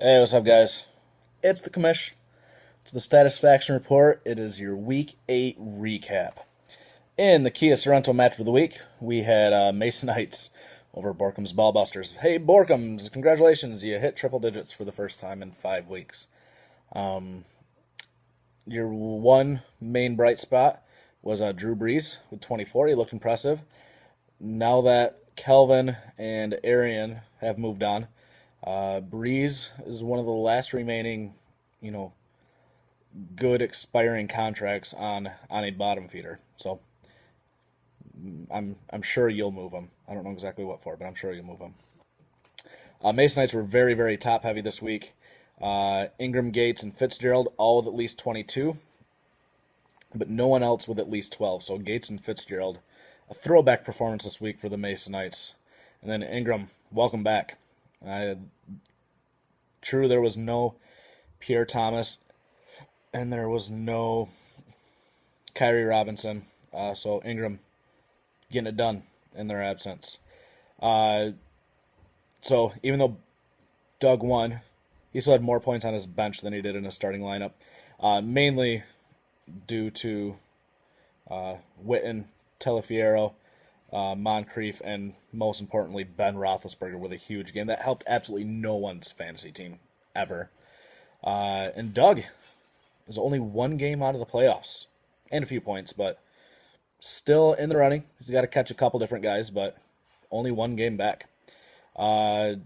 Hey, what's up, guys? It's the commish. It's the Statisfaction report. It is your Week 8 recap. In the Kia Sorrento match of the week, we had Mason Heights over Borkham's Ballbusters. Hey, Borkham's, congratulations. You hit triple digits for the first time in 5 weeks. Your one main bright spot was Drew Brees with 24. He looked impressive. Now that Kelvin and Arian have moved on, Breeze is one of the last remaining, you know, good expiring contracts on a bottom feeder. So I'm sure you'll move him. I don't know exactly what for, but I'm sure you'll move him. Mason Knights were very top heavy this week. Ingram, Gates, and Fitzgerald all with at least 22, but no one else with at least 12. So Gates and Fitzgerald, a throwback performance this week for the Mason Knights. And then Ingram, welcome back. True, there was no Pierre Thomas, and there was no Kyrie Robinson. So Ingram getting it done in their absence. So even though Doug won, he still had more points on his bench than he did in his starting lineup, mainly due to Witten, Telefiero, Moncrief, and most importantly, Ben Roethlisberger with a huge game that helped absolutely no one's fantasy team ever. And Doug is only one game out of the playoffs and a few points, but still in the running. He's got to catch a couple different guys, but only one game back. In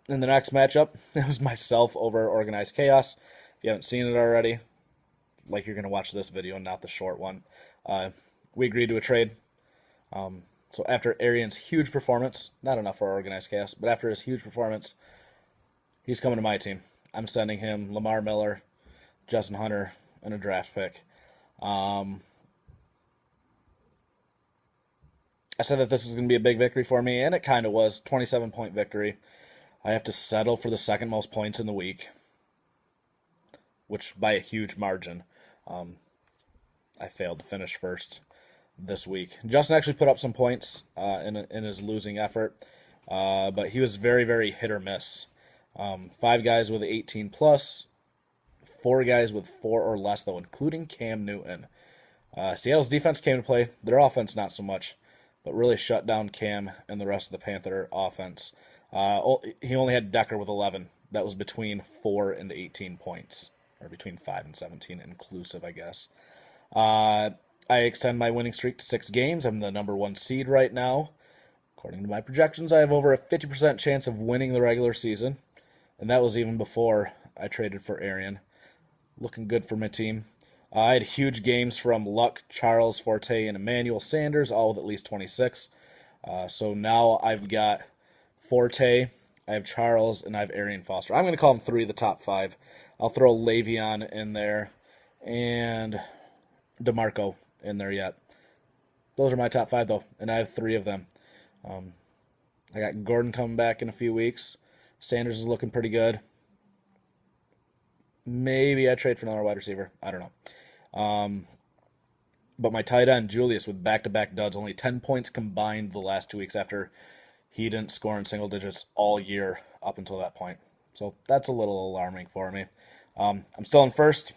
the next matchup, it was myself over Organized Chaos. If you haven't seen it already, like you're going to watch this video, not the short one. We agreed to a trade. So after Arian's huge performance, not enough for Organized Chaos, but after his huge performance, he's coming to my team. I'm sending him Lamar Miller, Justin Hunter, and a draft pick. I said that this was going to be a big victory for me, and it kind of was. 27-point victory. I have to settle for the second most points in the week, which by a huge margin. I failed to finish first this week. Justin actually put up some points in his losing effort, but he was very hit or miss. 5 guys with 18 plus, 4 guys with 4 or less, though, including Cam Newton. Seattle's defense came to play. Their offense not so much, but really shut down Cam and the rest of the Panther offense. He only had Decker with 11. That was between 4 and 18 points, or between 5 and 17 inclusive, I guess. I extend my winning streak to 6 games. I'm the number 1 seed right now. According to my projections, I have over a 50% chance of winning the regular season, and that was even before I traded for Arian. Looking good for my team. I had huge games from Luck, Charles, Forte, and Emmanuel Sanders, all with at least 26. So now I've got Forte, I have Charles, and I have Arian Foster. I'm going to call them 3 of the top 5. I'll throw Le'Veon in there and DeMarco in there yet. Those are my top 5, though, and I have 3 of them. I got Gordon coming back in a few weeks. Sanders is looking pretty good. Maybe I trade for another wide receiver. I don't know. But my tight end, Julius, with back-to-back duds, only 10 points combined the last 2 weeks after he didn't score in single digits all year up until that point. So that's a little alarming for me. I'm still in first.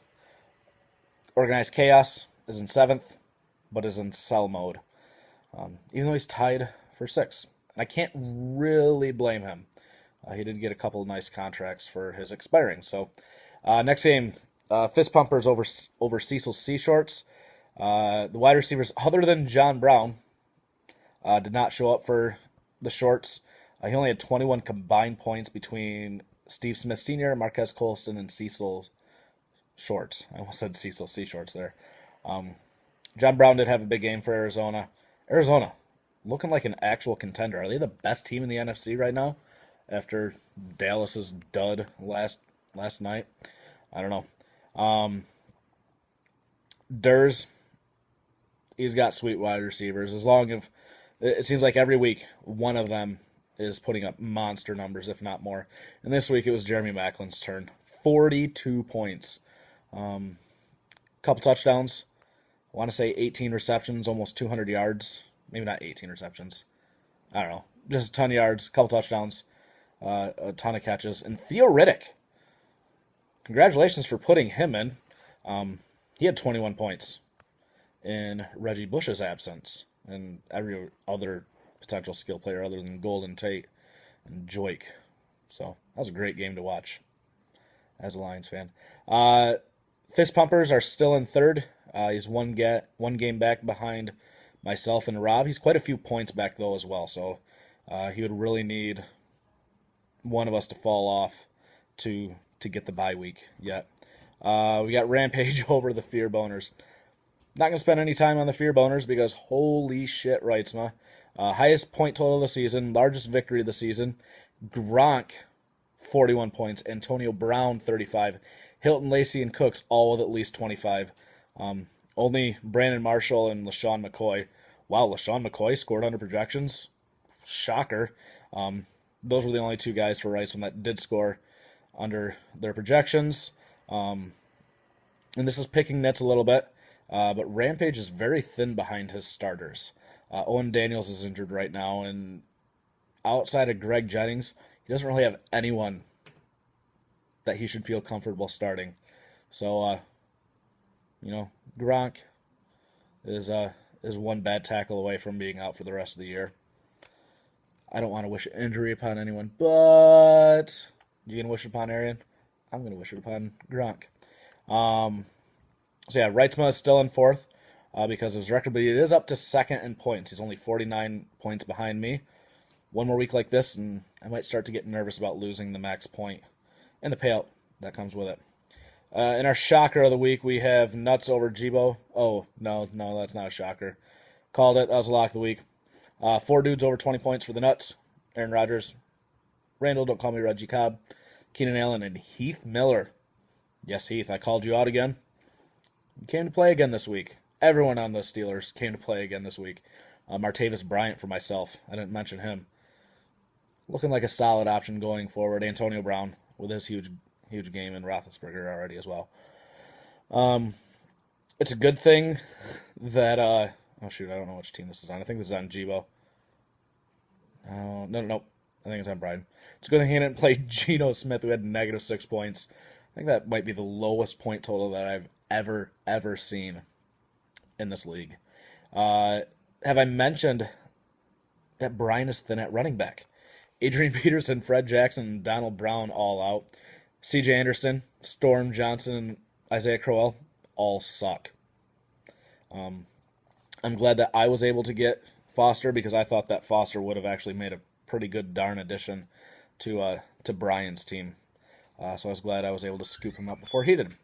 Organized Chaos is in 7th, but is in sell mode. Even though he's tied for 6. And I can't really blame him. He did get a couple of nice contracts for his expiring. So next game, Fist Pumpers over Cecil's Sea Shorts. The wide receivers, other than John Brown, did not show up for the shorts. He only had 21 combined points between Steve Smith Sr., Marquez Colston, and Cecil Shorts. I almost said Cecil Sea Shorts there. John Brown did have a big game for Arizona. Arizona, looking like an actual contender. Are they the best team in the NFC right now after Dallas's dud last night? I don't know. Durs, he's got sweet wide receivers. As long as it seems like every week one of them is putting up monster numbers, if not more. And this week it was Jeremy Macklin's turn. 42 points. Couple touchdowns. I want to say 18 receptions, almost 200 yards. Maybe not 18 receptions. I don't know. Just a ton of yards, couple touchdowns. a ton of catches. And Theo Riddick, congratulations for putting him in. He had 21 points in Reggie Bush's absence, and every other potential skill player other than Golden Tate and Joik. So that was a great game to watch as a Lions fan. Fist Pumpers are still in third. He's one game back behind myself and Rob. He's quite a few points back, though, as well. So he would really need one of us to fall off to get the bye week yet. We got Rampage over the Fear Boners. Not going to spend any time on the Fear Boners because holy shit, Reitzma. Highest point total of the season, largest victory of the season. Gronk, 41 points. Antonio Brown, 35. Hilton, Lacey, and Cooks, all with at least 25. Only Brandon Marshall and LaShawn McCoy. Wow, LaShawn McCoy scored under projections. Shocker. Those were the only two guys for Reitzman that did score under their projections. And this is picking nits a little bit. But Rampage is very thin behind his starters. Owen Daniels is injured right now, and outside of Greg Jennings, he doesn't really have anyone that he should feel comfortable starting. So, Gronk is one bad tackle away from being out for the rest of the year. I don't want to wish injury upon anyone, but you going to wish it upon Arian? I'm going to wish it upon Gronk. So yeah, Reitzma is still in fourth because of his record, but he is up to second in points. He's only 49 points behind me. One more week like this, and I might start to get nervous about losing the max point and the payout that comes with it. In our shocker of the week, we have Nuts over Jibo. Oh, no, that's not a shocker. Called it. That was a lock of the week. 4 dudes over 20 points for the Nuts. Aaron Rodgers, Randall, don't call me Reggie Cobb, Keenan Allen, and Heath Miller. Yes, Heath, I called you out again. You came to play again this week. Everyone on the Steelers came to play again this week. Martavis Bryant for myself. I didn't mention him. Looking like a solid option going forward. Antonio Brown with his huge game in Roethlisberger already as well. It's a good thing that oh shoot, I don't know which team this is on. I think this is on Jibo. No. I think it's on Brian. It's a good thing he didn't play Geno Smith, who had -6 points. I think that might be the lowest point total that I've ever seen in this league. Have I mentioned that Brian is thin at running back? Adrian Peterson, Fred Jackson, and Donald Brown all out. C.J. Anderson, Storm Johnson, and Isaiah Crowell all suck. I'm glad that I was able to get Foster because I thought that Foster would have actually made a pretty good darn addition to Brian's team. So I was glad I was able to scoop him up before he did.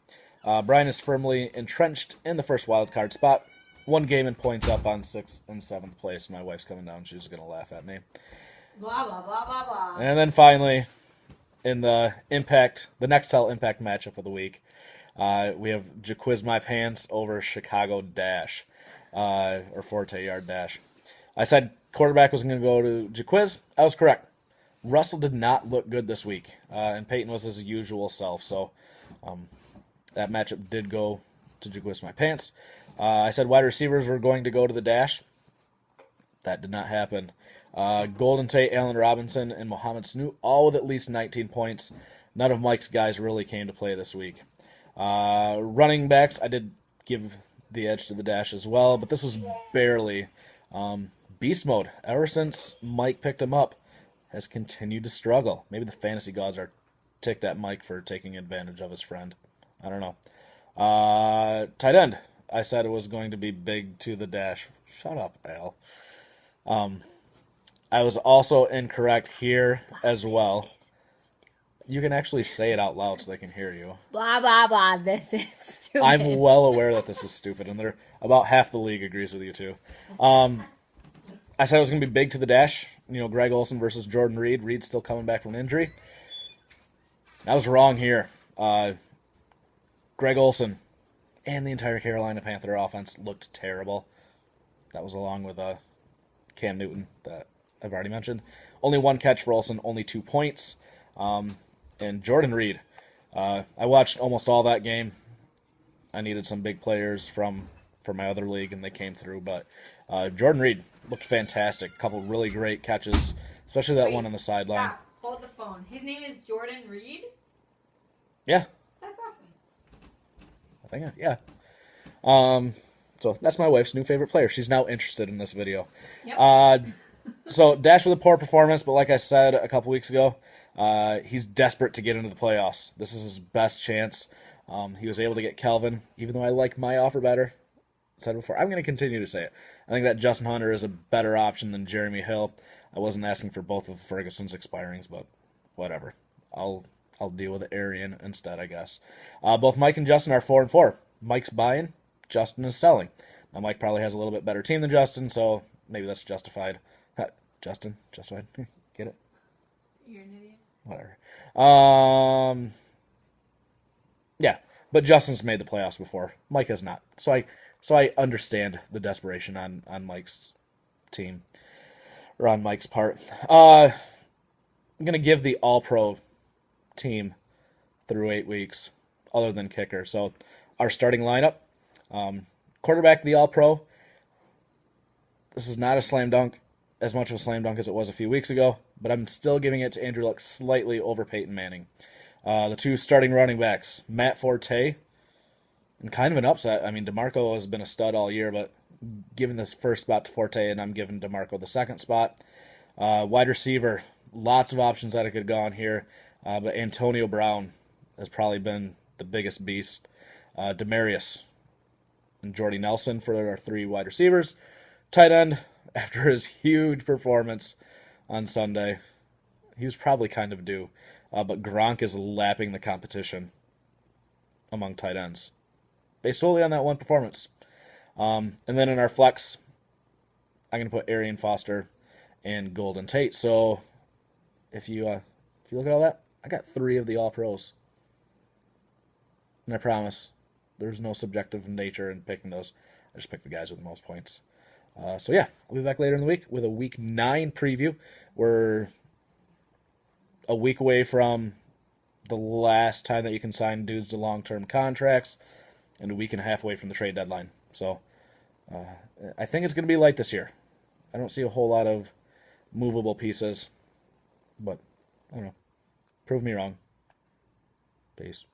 Brian is firmly entrenched in the first wild card spot. 1 game and points up on 6th and 7th place. My wife's coming down. She's going to laugh at me. Blah, blah, blah, blah, blah. And then finally, in the Nextel Impact matchup of the week, we have Jaquiz My Pants over Chicago Dash, or Forte Yard Dash. I said quarterback was going to go to Jaquiz. I was correct. Russell did not look good this week, and Peyton was his usual self, so that matchup did go to Jaquiz My Pants. I said wide receivers were going to go to the Dash. That did not happen. Golden Tate, Allen Robinson, and Mohamed Sanu, all with at least 19 points. None of Mike's guys really came to play this week. Running backs, I did give the edge to the Dash as well, but this was barely. Beast mode, ever since Mike picked him up, has continued to struggle. Maybe the fantasy gods are ticked at Mike for taking advantage of his friend. I don't know. Tight end, I said it was going to be big to the Dash. Shut up, Al. I was also incorrect here as well. You can actually say it out loud so they can hear you. Blah, blah, blah. This is stupid. I'm well aware that this is stupid, and about half the league agrees with you, too. I said it was going to be big to the Dash. Greg Olsen versus Jordan Reed. Reed's still coming back from an injury. I was wrong here. Greg Olsen and the entire Carolina Panther offense looked terrible. That was along with Cam Newton that I've already mentioned. Only 1 catch for Olsen, only 2 points. And Jordan Reed. I watched almost all that game. I needed some big players for my other league, and they came through. But Jordan Reed looked fantastic. A couple really great catches, especially that one on the sideline. Hold the phone. His name is Jordan Reed. Yeah. That's awesome. I think, yeah. So that's my wife's new favorite player. She's now interested in this video. Yep. So Dash with a poor performance, but like I said a couple weeks ago, he's desperate to get into the playoffs. This is his best chance. He was able to get Kelvin, even though I like my offer better. Said before, I'm going to continue to say it. I think that Justin Hunter is a better option than Jeremy Hill. I wasn't asking for both of Ferguson's expirings, but whatever. I'll deal with Arian instead, I guess. Both Mike and Justin are 4-4. Mike's buying, Justin is selling. Now Mike probably has a little bit better team than Justin, so maybe that's justified. Justin, justified. Get it? You're an idiot. Whatever. Yeah, but Justin's made the playoffs before. Mike has not. So I understand the desperation on Mike's team, or on Mike's part. I'm going to give the All-Pro team through 8 weeks, other than kicker. So our starting lineup, quarterback, the All-Pro. This is not a slam dunk, as much of a slam dunk as it was a few weeks ago, but I'm still giving it to Andrew Luck slightly over Peyton Manning. The two starting running backs, Matt Forte, and kind of an upset. I mean, DeMarco has been a stud all year, but giving this first spot to Forte, and I'm giving DeMarco the second spot. Wide receiver, lots of options that I could have gone here, but Antonio Brown has probably been the biggest beast. Demarius and Jordy Nelson for our 3 wide receivers. Tight end, after his huge performance on Sunday, he was probably kind of due. But Gronk is lapping the competition among tight ends, based solely on that one performance. And then in our flex, I'm going to put Arian Foster and Golden Tate. So if you look at all that, I got 3 of the All-Pros. And I promise, there's no subjective nature in picking those. I just picked the guys with the most points. So yeah, I'll be back later in the week with a Week 9 preview. We're a week away from the last time that you can sign dudes to long-term contracts, and a week and a half away from the trade deadline. So I think it's going to be light this year. I don't see a whole lot of movable pieces, but I don't know. Prove me wrong. Peace.